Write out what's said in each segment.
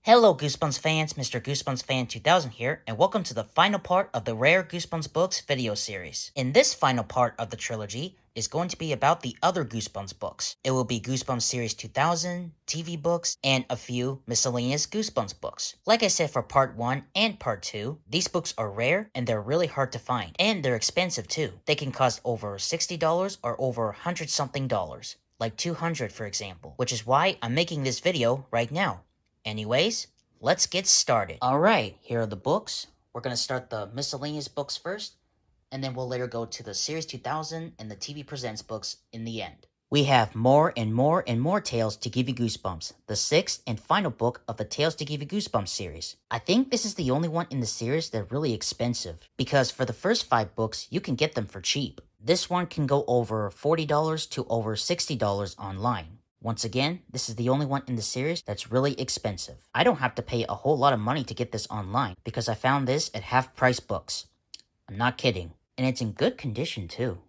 Hello Goosebumps fans, Mr. Goosebumps Fan 2000 here, and welcome to the final part of the RARE Goosebumps Books video series. In this final part of the trilogy is going to be about the other Goosebumps books. It will be Goosebumps Series 2000, TV books, and a few miscellaneous Goosebumps books. Like I said for part 1 and part 2, these books are rare and they're really hard to find, and they're expensive too. They can cost over $60 or over $100 something, like $200 for example, which is why I'm making this video right now. Anyways, let's get started. Alright, here are the books. We're going to start the miscellaneous books first, and then we'll later go to the Series 2000 and the TV Presents books in the end. We have more and more and more Tales to Give You Goosebumps, the 6th and final book of the Tales to Give You Goosebumps series. I think this is the only one in the series that's really expensive, because for the first 5 books, you can get them for cheap. This one can go over $40 to over $60 online. Once again, this is the only one in the series that's really expensive. I don't have to pay a whole lot of money to get this online because I found this at half-price books. I'm not kidding. And it's in good condition too.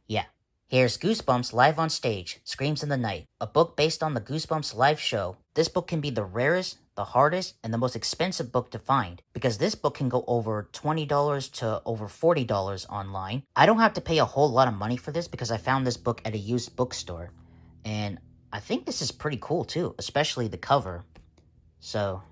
Yeah. Here's Goosebumps Live on Stage, Screams in the Night, a book based on the Goosebumps live show. This book can be the rarest, the hardest, and the most expensive book to find because this book can go over $20 to over $40 online. I don't have to pay a whole lot of money for this because I found this book at a used bookstore. And I think this is pretty cool too, especially the cover. So,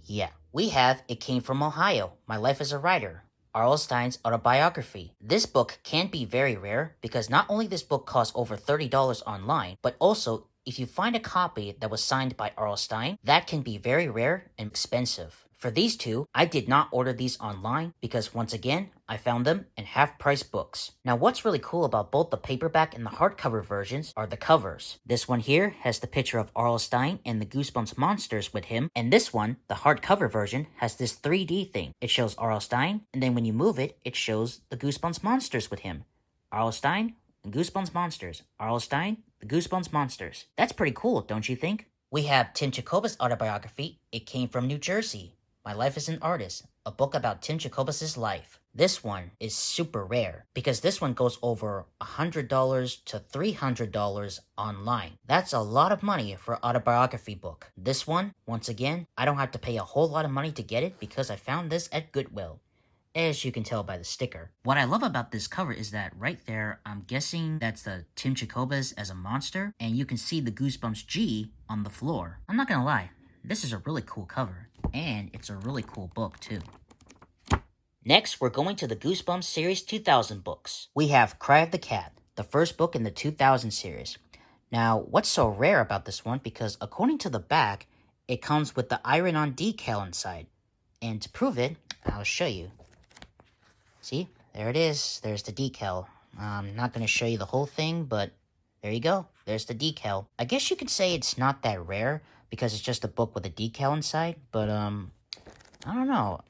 yeah. We have It Came From Ohio, My Life as a Writer, R.L. Stine's autobiography. This book can be very rare because not only this book costs over $30 online, but also if you find a copy that was signed by R.L. Stine, that can be very rare and expensive. For these two, I did not order these online because once again, I found them in half-price books. Now what's really cool about both the paperback and the hardcover versions are the covers. This one here has the picture of R.L. Stine and the Goosebumps monsters with him, and this one, the hardcover version, has this 3D thing. It shows R.L. Stine, and then when you move it, it shows the Goosebumps monsters with him. R.L. Stine and Goosebumps monsters. R.L. Stine, the Goosebumps monsters. That's pretty cool, don't you think? We have Tim Jacobus' autobiography, It Came From New Jersey. My Life as an Artist, a book about Tim Jacobus' life. This one is super rare because this one goes over $100 to $300 online. That's a lot of money for an autobiography book. This one, once again, I don't have to pay a whole lot of money to get it because I found this at Goodwill, as you can tell by the sticker. What I love about this cover is that right there, I'm guessing that's the Tim Jacobus as a monster, and you can see the Goosebumps G on the floor. I'm not gonna lie, this is a really cool cover. And it's a really cool book, too. Next, we're going to the Goosebumps Series 2000 books. We have Cry of the Cat, the first book in the 2000 series. Now, what's so rare about this one? Because according to the back, it comes with the iron-on decal inside. And to prove it, I'll show you. See? There it is. There's the decal. I'm not going to show you the whole thing, but there you go. There's the decal. I guess you could say it's not that rare, because it's just a book with a decal inside, but, I don't know.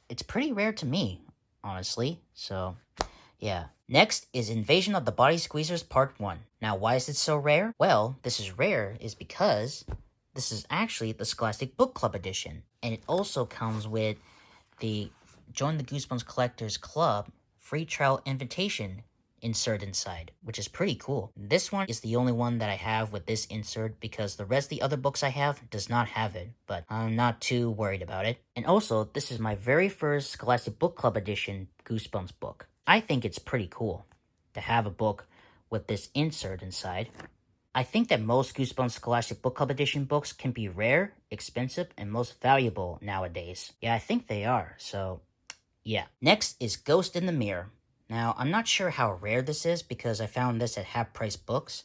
It's pretty rare to me, honestly, so, yeah. Next is Invasion of the Body Squeezers Part 1. Now, why is it so rare? Well, this is rare is because this is actually the Scholastic Book Club edition, and it also comes with the Join the Goosebumps Collectors Club free trial invitation insert inside, which is pretty cool. This one is the only one that I have with this insert because the rest of the other books I have does not have it, but I'm not too worried about it. And also, this is my very first Scholastic Book Club edition Goosebumps book. I think it's pretty cool to have a book with this insert inside. I think that most Goosebumps Scholastic Book Club edition books can be rare, expensive, and most valuable nowadays. Yeah, I think they are, so yeah. Next is Ghost in the Mirror. Now, I'm not sure how rare this is because I found this at half-price books,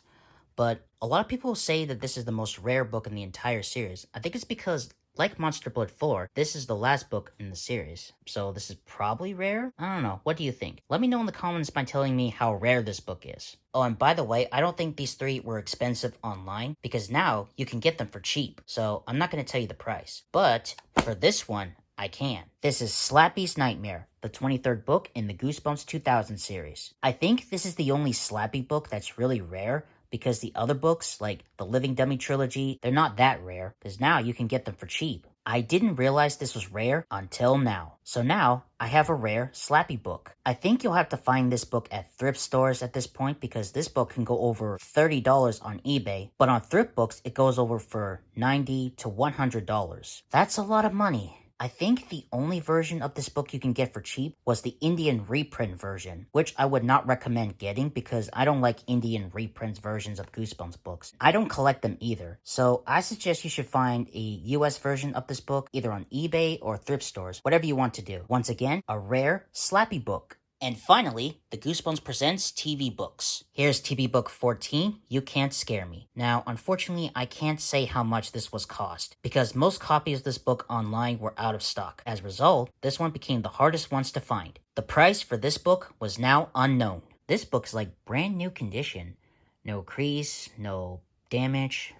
but a lot of people say that this is the most rare book in the entire series. I think it's because, like Monster Blood 4, this is the last book in the series. So this is probably rare? I don't know. What do you think? Let me know in the comments by telling me how rare this book is. Oh, and by the way, I don't think these 3 were expensive online because now you can get them for cheap. So I'm not going to tell you the price. But for this one, I can. This is Slappy's Nightmare, the 23rd book in the Goosebumps 2000 series. I think this is the only Slappy book that's really rare because the other books, like the Living Dummy trilogy, they're not that rare because now you can get them for cheap. I didn't realize this was rare until now. So now, I have a rare Slappy book. I think you'll have to find this book at thrift stores at this point because this book can go over $30 on eBay, but on thrift books it goes over for $90 to $100. That's a lot of money. I think the only version of this book you can get for cheap was the Indian reprint version, which I would not recommend getting because I don't like Indian reprints versions of Goosebumps books. I don't collect them either, so I suggest you should find a US version of this book either on eBay or thrift stores, whatever you want to do. Once again, a rare Slappy book. And finally, the Goosebumps Presents TV Books. Here's TV Book 14, You Can't Scare Me. Now, unfortunately, I can't say how much this was cost, because most copies of this book online were out of stock. As a result, this one became the hardest ones to find. The price for this book was now unknown. This book's like brand new condition. No crease, no damage.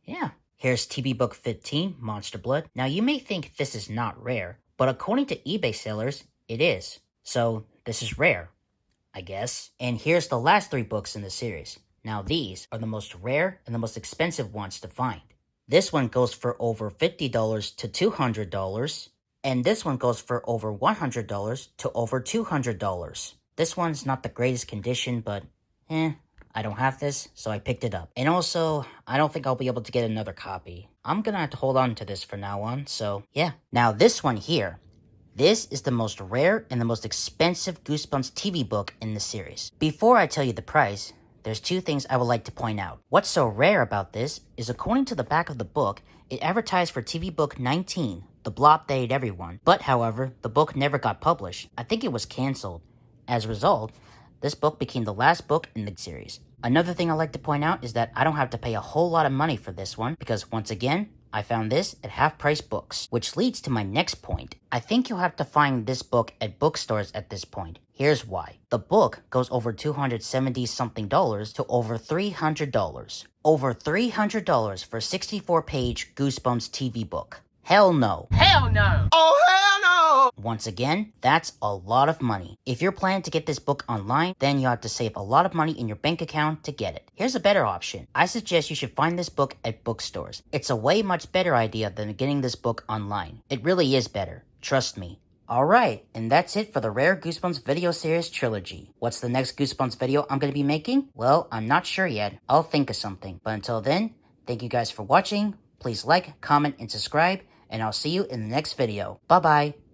Yeah. Here's TV Book 15, Monster Blood. Now, you may think this is not rare, but according to eBay sellers, it is. So, this is rare, I guess. And here's the last 3 books in the series. Now these are the most rare and the most expensive ones to find. This one goes for over $50 to $200, and this one goes for over $100 to over $200. This one's not the greatest condition, but I don't have this, so I picked it up. And also, I don't think I'll be able to get another copy. I'm gonna have to hold on to this from now on, so yeah. Now this one here. This is the most rare and the most expensive Goosebumps TV book in the series. Before I tell you the price, there's 2 things I would like to point out. What's so rare about this is according to the back of the book, it advertised for TV book 19, The Blob That Ate Everyone. But however, the book never got published. I think it was canceled. As a result, this book became the last book in the series. Another thing I'd like to point out is that I don't have to pay a whole lot of money for this one because once again, I found this at half-price books, which leads to my next point. I think you'll have to find this book at bookstores at this point. Here's why. The book goes over $270-something to over $300. Over $300 for a 64-page Goosebumps TV book. Hell no. Hell no. Oh, hell no! Once again, that's a lot of money. If you're planning to get this book online, then you have to save a lot of money in your bank account to get it. Here's a better option. I suggest you should find this book at bookstores. It's a way much better idea than getting this book online. It really is better. Trust me. Alright, and that's it for the Rare Goosebumps video series trilogy. What's the next Goosebumps video I'm going to be making? Well, I'm not sure yet. I'll think of something. But until then, thank you guys for watching. Please like, comment, and subscribe. And I'll see you in the next video. Bye-bye.